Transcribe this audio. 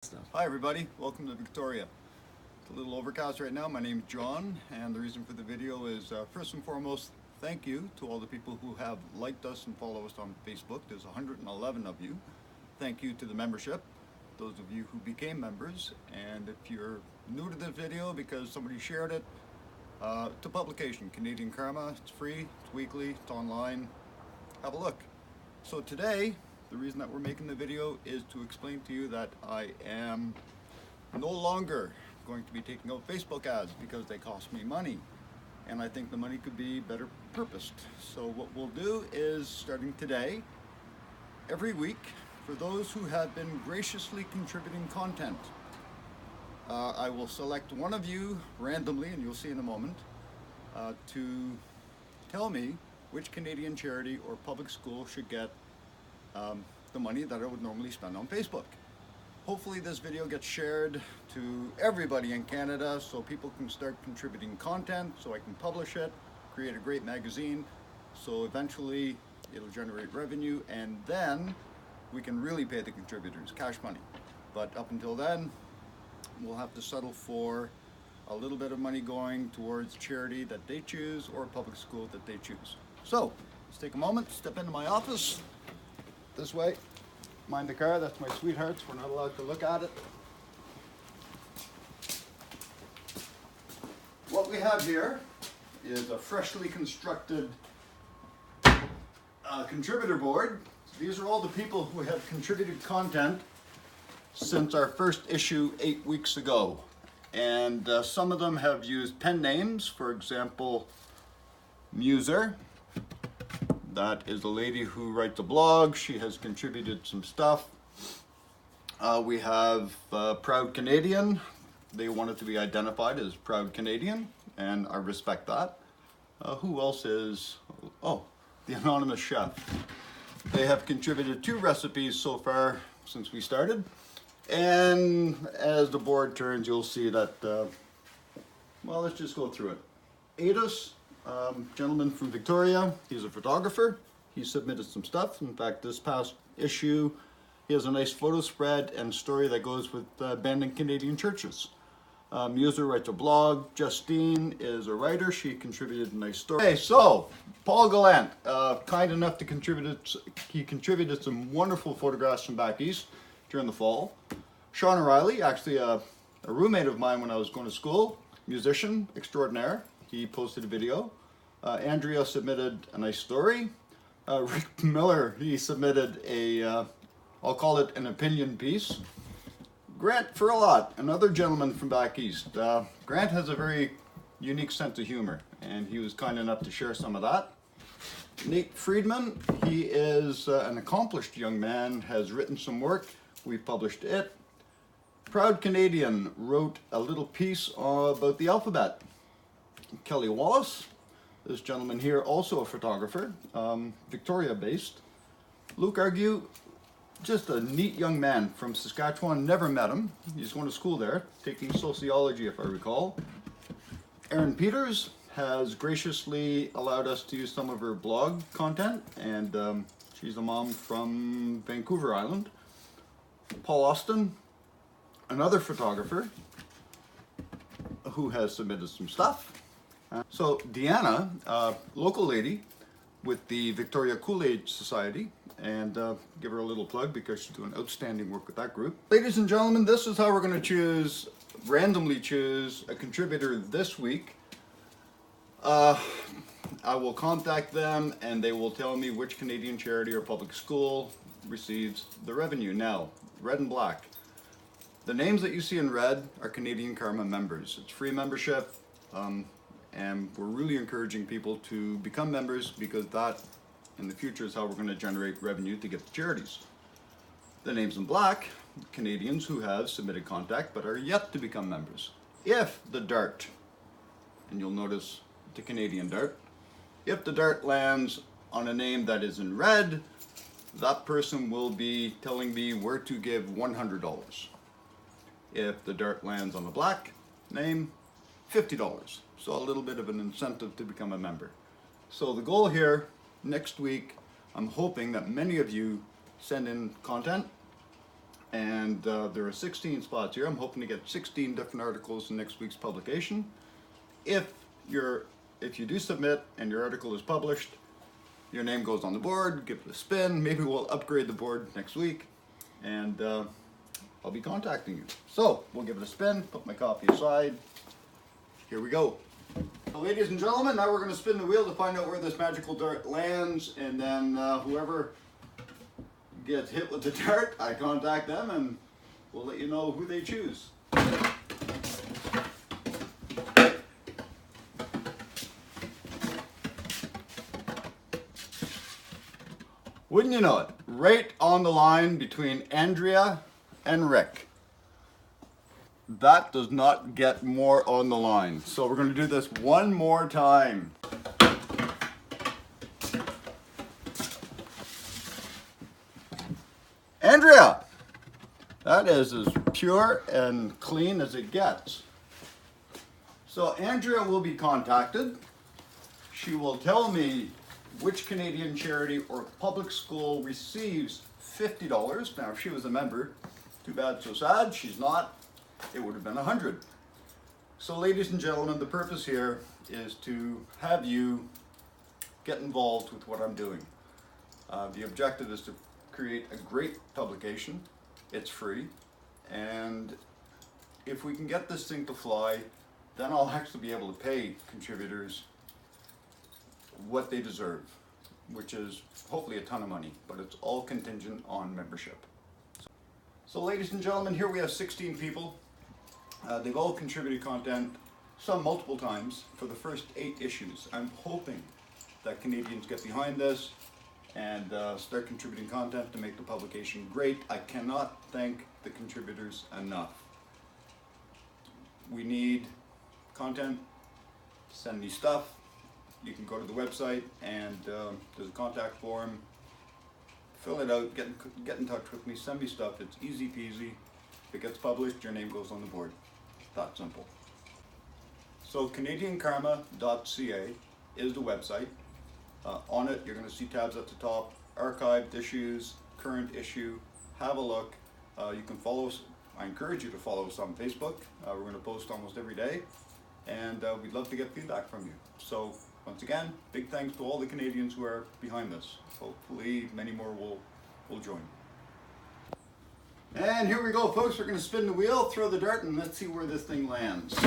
stuff. Hi everybody, welcome to Victoria. It's a little overcast right now. My name's John, and the reason for the video is first and foremost, thank you to all the people who have liked us and follow us on Facebook. There's 111 of you. Thank you to the membership, those of you who became members, and if you're new to this video because somebody shared it, it's a publication, Canadian Carma. It's free, it's weekly, it's online. Have a look. So today, the reason that we're making the video is to explain to you that I am no longer going to be taking out Facebook ads because they cost me money, and I think the money could be better purposed. So what we'll do is, starting today, every week, for those who have been graciously contributing content, I will select one of you randomly, and you'll see in a moment, to tell me which Canadian charity or public school should get the money that I would normally spend on Facebook. Hopefully this video gets shared to everybody in Canada so people can start contributing content, so I can publish it, create a great magazine, so eventually it'll generate revenue, and then we can really pay the contributors cash money. But up until then, we'll have to settle for a little bit of money going towards charity that they choose or public school that they choose. So let's take a moment, step into my office. This way, mind the car, that's my sweetheart's, we're not allowed to look at it. What we have here is a freshly constructed contributor board. These are all the people who have contributed content since our first issue 8 weeks ago. And some of them have used pen names, for example, Muser. That is a lady who writes a blog. She has contributed some stuff. We have Proud Canadian. They wanted to be identified as Proud Canadian, and I respect that. Who else is? Oh, the Anonymous Chef. They have contributed 2 recipes so far since we started. And as the board turns, you'll see that, well, let's just go through it. Adus. Gentleman from Victoria, he's a photographer. He submitted some stuff. In fact, this past issue, he has a nice photo spread and story that goes with abandoned Canadian churches. Muser writes a blog. Justine is a writer. She contributed a nice story. Okay, so Paul Gallant, kind enough to contribute. He contributed some wonderful photographs from back east during the fall. Sean O'Reilly, actually a roommate of mine when I was going to school, musician extraordinaire. He posted a video. Andrea submitted a nice story. Rick Miller, he submitted a, I'll call it an opinion piece. Grant Furlot, another gentleman from back east. Grant has a very unique sense of humor, and he was kind enough to share some of that. Nate Friedman, he is an accomplished young man, has written some work. We've published it. Proud Canadian wrote a little piece about the alphabet. Kelly Wallace, this gentleman here, also a photographer, Victoria based. Luke Argue, just a neat young man from Saskatchewan, never met him. He's going to school there, taking sociology if I recall. Erin Peters has graciously allowed us to use some of her blog content, and she's a mom from Vancouver Island. Paul Austin, another photographer who has submitted some stuff. So Deanna, local lady with the Victoria Kool-Aid Society, and give her a little plug because she's doing outstanding work with that group. Ladies and gentlemen, this is how we're going to randomly choose a contributor this week. I will contact them and they will tell me which Canadian charity or public school receives the revenue. Now, red and black. The names that you see in red are Canadian Carma members. It's free membership. And we're really encouraging people to become members because that in the future is how we're going to generate revenue to get the charities. The names in black, Canadians who have submitted contact but are yet to become members. If the dart, and you'll notice the Canadian dart, if the dart lands on a name that is in red, that person will be telling me where to give $100. If the dart lands on the black name, $50. So a little bit of an incentive to become a member. So the goal here, next week, I'm hoping that many of you send in content And there are 16 spots here. I'm hoping to get 16 different articles in next week's publication. If you do submit and your article is published, your name goes on the board. Give it a spin. Maybe we'll upgrade the board next week, and I'll be contacting you. So we'll give it a spin. Put my copy aside. Here we go. So, ladies and gentlemen, now we're going to spin the wheel to find out where this magical dart lands, and then whoever gets hit with the dart, I contact them and we'll let you know who they choose. Wouldn't you know it, right on the line between Andrea and Rick. That does not get more on the line. So we're going to do this one more time. Andrea! That is as pure and clean as it gets. So Andrea will be contacted. She will tell me which Canadian charity or public school receives $50. Now, if she was a member, too bad, so sad. She's not. It would have been $100. So, ladies and gentlemen, the purpose here is to have you get involved with what I'm doing. The objective is to create a great publication. It's free, and if we can get this thing to fly, then I'll actually be able to pay contributors what they deserve, which is hopefully a ton of money, but it's all contingent on membership. So, ladies and gentlemen, here we have 16 people. They've all contributed content, some multiple times, for the first 8 issues. I'm hoping that Canadians get behind this and start contributing content to make the publication great. I cannot thank the contributors enough. We need content. Send me stuff. You can go to the website and there's a contact form. Fill it out, get in touch with me, send me stuff. It's easy peasy. If it gets published, your name goes on the board. That simple. So CanadianKarma.ca is the website. On it, you're going to see tabs at the top, archived issues, current issue. Have a look. You can follow us. I encourage you to follow us on Facebook. We're going to post almost every day, and we'd love to get feedback from you. So once again, big thanks to all the Canadians who are behind this. Hopefully many more will join. And here we go, folks. We're going to spin the wheel, throw the dart, and let's see where this thing lands.